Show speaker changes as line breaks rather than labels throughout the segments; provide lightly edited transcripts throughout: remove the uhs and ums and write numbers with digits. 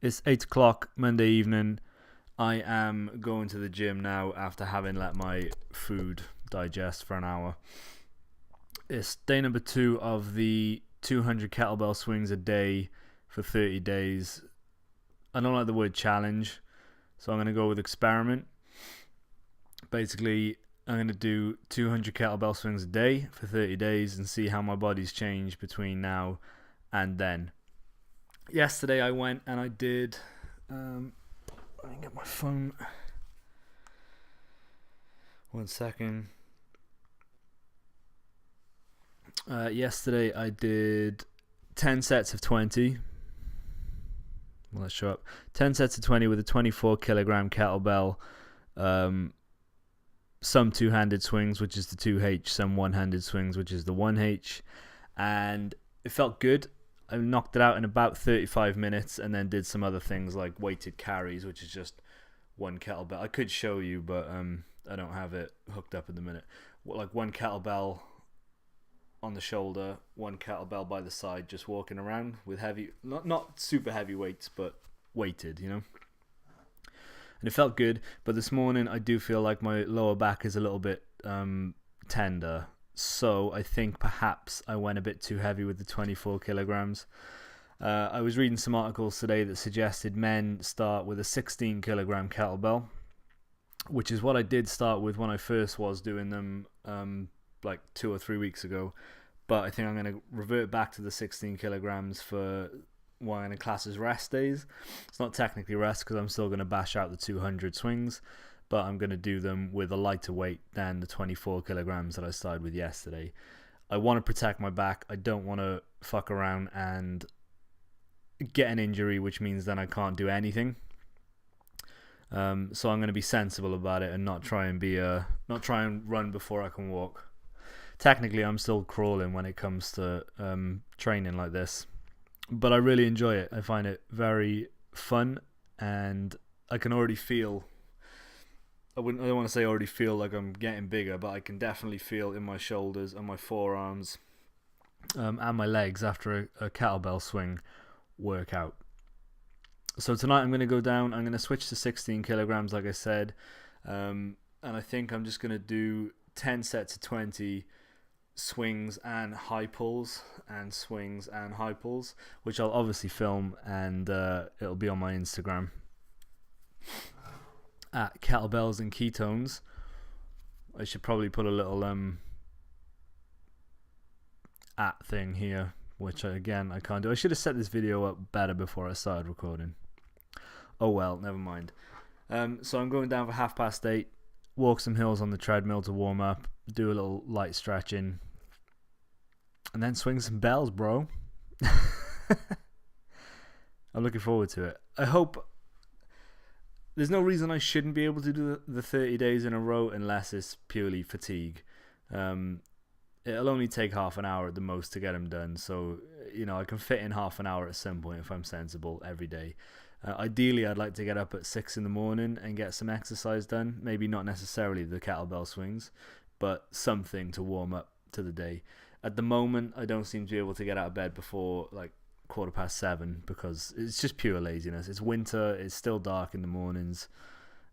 It's 8 o'clock Monday evening. I am going to the gym now after having let my food digest for an hour. It's day number 2 of the 200 kettlebell swings a day for 30 days. I don't like the word challenge, so I'm going to go with experiment. Basically, I'm going to do 200 kettlebell swings a day for 30 days and see how my body's changed between now and then. Yesterday I went and I did, let me get my phone, 1 second. Yesterday I did 10 sets of 20. Well, let's show up. 10 sets of 20 with a 24 kilogram kettlebell. Some two-handed swings, which is the 2H, some one-handed swings, which is the 1H. And it felt good. I knocked it out in about 35 minutes and then did some other things like weighted carries, which is just one kettlebell. I could show you, but I don't have it hooked up at the minute. Like one kettlebell on the shoulder, one kettlebell by the side, just walking around with heavy, not super heavy weights, but weighted, you know. And it felt good, but this morning I do feel like my lower back is a little bit tender. So I think perhaps I went a bit too heavy with the 24 kilograms. I was reading some articles today that suggested men start with a 16 kilogram kettlebell, which is what I did start with when I first was doing them like 2 or 3 weeks ago. But I think I'm going to revert back to the 16 kilograms for what I'm going to class as rest days. It's not technically rest because I'm still going to bash out the 200 swings, but I'm going to do them with a lighter weight than the 24 kilograms that I started with yesterday. I want to protect my back. I don't want to fuck around and get an injury, which means then I can't do anything. So I'm going to be sensible about it and not try and run before I can walk. Technically, I'm still crawling when it comes to training like this, but I really enjoy it. I find it very fun, and I can already feel. I don't want to say already feel like I'm getting bigger, but I can definitely feel in my shoulders and my forearms and my legs after a kettlebell swing workout. So tonight I'm going to go down. I'm going to switch to 16 kilograms, like I said, and I think I'm just going to do 10 sets of 20 swings and high pulls and swings and high pulls, which I'll obviously film, and it'll be on my Instagram at Kettlebells and Ketones. I should probably put a little at thing here, which I can't do. I should have set this video up better before I started recording. Oh well, never mind. So I'm going down for 8:30, walk some hills on the treadmill to warm up, do a little light stretching, and then swing some bells, bro. I'm looking forward to it. I hope. There's no reason I shouldn't be able to do the 30 days in a row unless it's purely fatigue. It'll only take half an hour at the most to get them done. So, you know, I can fit in half an hour at some point if I'm sensible every day. Ideally, I'd like to get up at 6 in the morning and get some exercise done. Maybe not necessarily the kettlebell swings, but something to warm up to the day. At the moment, I don't seem to be able to get out of bed before like 7:15 because it's just pure laziness. It's winter. It's still dark in the mornings.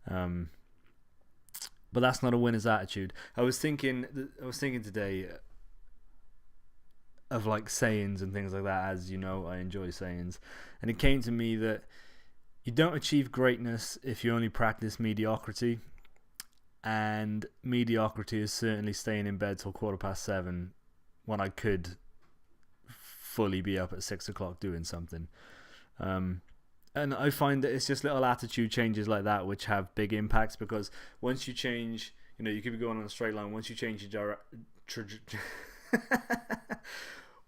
But that's not a winner's attitude. I was thinking today of like sayings and things like that. As you know, I enjoy sayings, and it came to me that you don't achieve greatness if you only practice mediocrity, and mediocrity is certainly staying in bed till 7:15 when I could fully be up at 6 o'clock doing something. And I find that it's just little attitude changes like that which have big impacts, because once you change, you know, you could be going on a straight line. Once you change your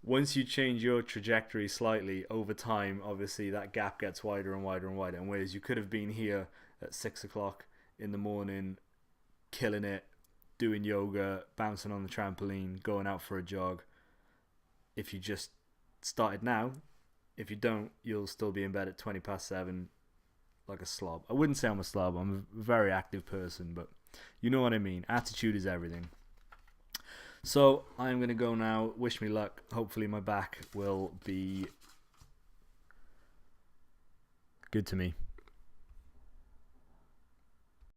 once you change your trajectory slightly over time, obviously that gap gets wider and wider and wider. And whereas you could have been here at 6 o'clock in the morning, killing it, doing yoga, bouncing on the trampoline, going out for a jog, if you just started now, if you don't, you'll still be in bed at 7:20 like a slob. I wouldn't say I'm a slob. I'm a very active person, but you know what I mean. Attitude is everything. So I'm going to go now. Wish me luck. Hopefully my back will be good to me.